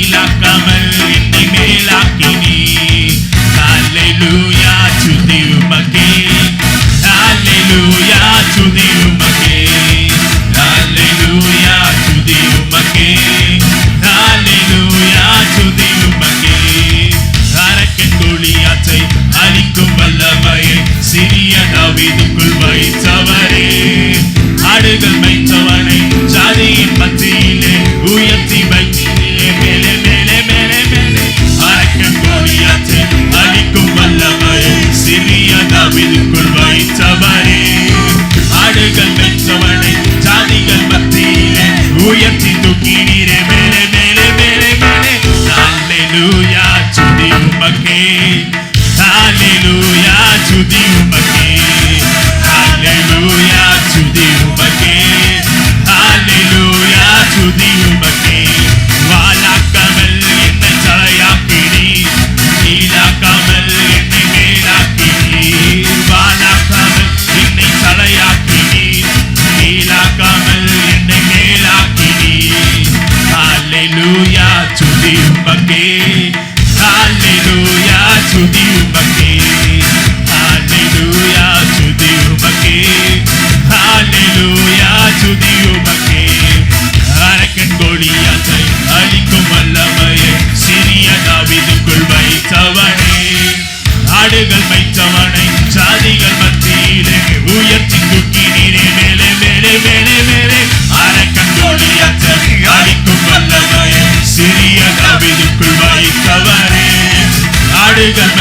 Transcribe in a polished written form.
கீழாக்காமல் என்னை மேலாக்கினீ. ஹல்லேலூயா துதி உமக்கே, ஹல்லேலூயா துதி உமக்கே, ஹல்லேலூயா துதி உமக்கே, ஹல்லேலூயா துதி உமக்கே. அரக்கன் கோலியாத்தை அழிக்கும் வல்லமையை சிறிய தாவீதுக்குள் வைத்தவரே. ஆடுகள் வைத்தவனை ஜாதியின் மத்தியிலே உயர்த்தி வைத்தீரே. மேலே மேலே மேலே மேலே அரக்கன் கோலியாத்தை அழிக்கும் வல்லமையை சிறிய தாவீதுக்குள் வைத்தவரே. ஆடுகள் வைத்தவனை ஜாதிகள் மத்தியிலே உயர்த்தி தூக்கினீரே. மேலே மேலே மேலே மேலே ஹல்லேலூயா துதி உமக்கே, ஹல்லேலூயா துதி உமக்கே, ஹல்லேலூயா துதி உமக்கே, ஹல்லேலூயா துதி உமக்கே. வாலாக்காமல் என்னை தலையாக்கினீர், கீழாக்காமல் என்னை மேலாக்கினீர். வாலாக்காமல் என்னை தலையாக்கினீர், கீழாக்காமல் என்னை மேலாக்கினீர். ஹல்லேலூயா துதி உமக்கே, ஹல்லேலூயா துதி உமக்கே, ஹல்லேலூயா துதி உமக்கே, ஹல்லேலூயா துதி உமக்கே. அரக்கன் கோலியாத்தை அழிக்கும் வல்லமையை சிறிய தாவீதுக்குள் வைத்தவனே. ஆடுகள் வைத்தவனை ஜாதிகள் மத்தியிலே உயர்த்தி தூக்கினீரே. மேலே மேலே மேலே மேலே அரக்கன் கோலியாத்தை அழிக்கும் வல்லமையை சிறிய தாவீதுக்குள் வைத்தவனே. ஆடுகள்